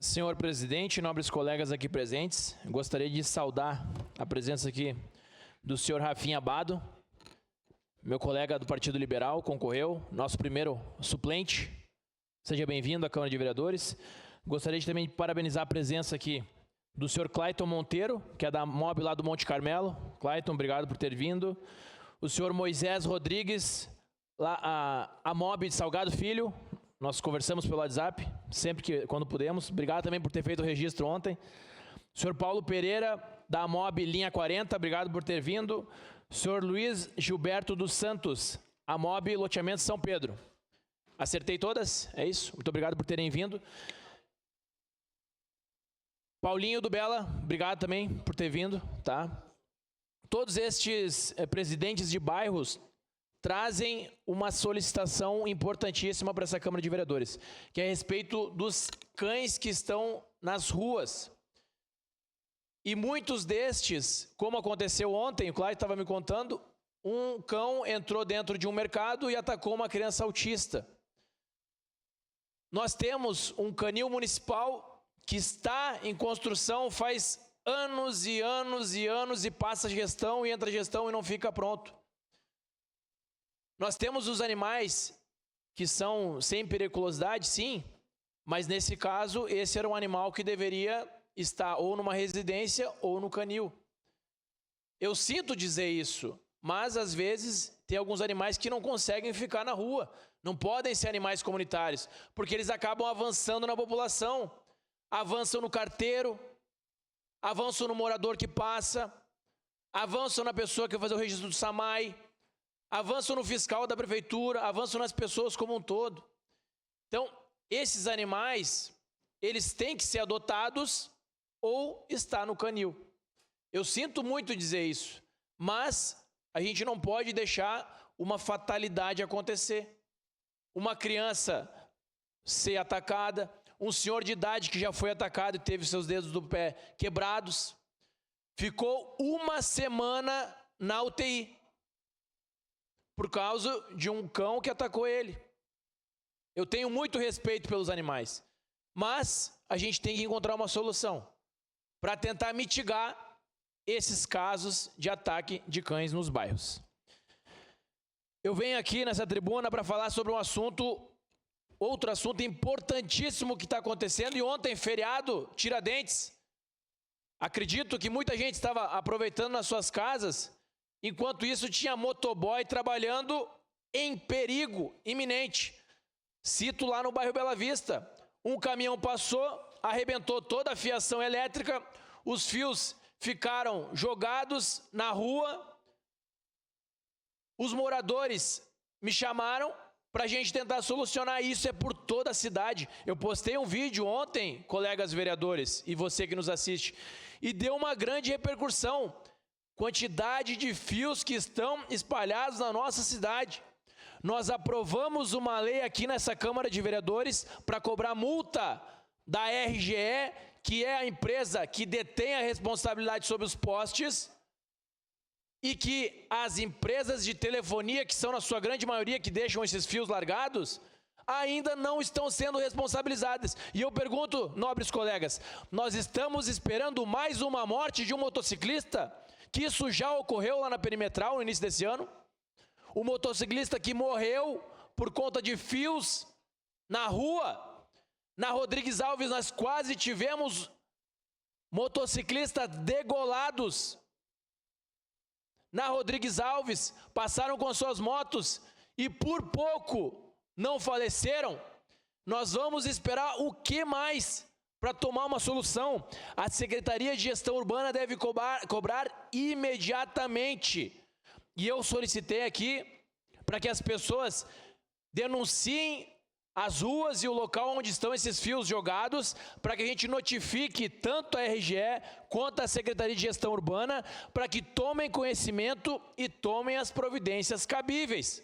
Senhor presidente, nobres colegas aqui presentes, gostaria de saudar a presença aqui do senhor Rafinha Abado, meu colega do Partido Liberal, concorreu, nosso primeiro suplente. Seja bem-vindo à Câmara de Vereadores. Gostaria de também parabenizar a presença aqui do senhor Clayton Monteiro, que é da MOB lá do Monte Carmelo. Clayton, obrigado por ter vindo. O senhor Moisés Rodrigues, lá, a MOB de Salgado Filho. Nós conversamos pelo WhatsApp, quando pudemos. Obrigado também por ter feito o registro ontem. O senhor Paulo Pereira, da MOB Linha 40, obrigado por ter vindo. O senhor Luiz Gilberto dos Santos, a MOB Loteamento São Pedro. Acertei todas? É isso? Muito obrigado por terem vindo. Paulinho do Bela, obrigado também por ter vindo. Tá? Todos estes presidentes de bairros trazem uma solicitação importantíssima para essa Câmara de Vereadores, que é a respeito dos cães que estão nas ruas. E muitos destes, como aconteceu ontem, o Cláudio estava me contando, um cão entrou dentro de um mercado e atacou uma criança autista. Nós temos um canil municipal que está em construção faz anos e anos e anos e passa gestão e entra gestão e não fica pronto. Nós temos os animais que são sem periculosidade, sim, mas nesse caso, esse era um animal que deveria estar ou numa residência ou no canil. Eu sinto dizer isso, mas às vezes tem alguns animais que não conseguem ficar na rua, não podem ser animais comunitários, porque eles acabam avançando na população, avançam no carteiro, avançam no morador que passa, avançam na pessoa que vai fazer o registro do SAMAI, avançam no fiscal da prefeitura, avançam nas pessoas como um todo. Então, esses animais, eles têm que ser adotados ou estar no canil. Eu sinto muito dizer isso, mas a gente não pode deixar uma fatalidade acontecer. Uma criança ser atacada, um senhor de idade que já foi atacado e teve seus dedos do pé quebrados, ficou uma semana na UTI. Por causa de um cão que atacou ele. Eu tenho muito respeito pelos animais, mas a gente tem que encontrar uma solução para tentar mitigar esses casos de ataque de cães nos bairros. Eu venho aqui nessa tribuna para falar sobre um assunto, outro assunto importantíssimo que está acontecendo, e ontem, feriado, Tiradentes. Acredito que muita gente estava aproveitando nas suas casas. Enquanto isso, tinha motoboy trabalhando em perigo iminente. Cito lá no bairro Bela Vista. Um caminhão passou, arrebentou toda a fiação elétrica, os fios ficaram jogados na rua. Os moradores me chamaram para a gente tentar solucionar isso, é por toda a cidade. Eu postei um vídeo ontem, colegas vereadores, e você que nos assiste, e deu uma grande repercussão. Quantidade de fios que estão espalhados na nossa cidade. Nós aprovamos uma lei aqui nessa Câmara de Vereadores para cobrar multa da RGE, que é a empresa que detém a responsabilidade sobre os postes, e que as empresas de telefonia, que são na sua grande maioria que deixam esses fios largados, ainda não estão sendo responsabilizadas. E eu pergunto, nobres colegas, nós estamos esperando mais uma morte de um motociclista? Que isso já ocorreu lá na Perimetral no início desse ano. O motociclista que morreu por conta de fios na rua. Na Rodrigues Alves nós quase tivemos motociclistas degolados. Na Rodrigues Alves passaram com suas motos e por pouco não faleceram. Nós vamos esperar o que mais para tomar uma solução? A Secretaria de Gestão Urbana deve cobrar imediatamente. E eu solicitei aqui para que as pessoas denunciem as ruas e o local onde estão esses fios jogados, para que a gente notifique tanto a RGE quanto a Secretaria de Gestão Urbana, para que tomem conhecimento e tomem as providências cabíveis.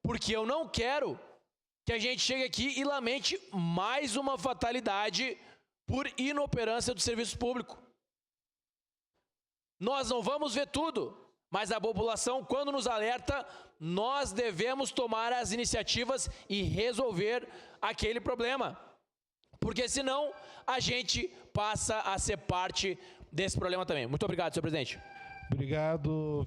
Porque eu não quero que a gente chegue aqui e lamente mais uma fatalidade por inoperância do serviço público. Nós não vamos ver tudo, mas a população, quando nos alerta, nós devemos tomar as iniciativas e resolver aquele problema. porque senão a gente passa a ser parte desse problema também. Muito obrigado, senhor presidente. Obrigado.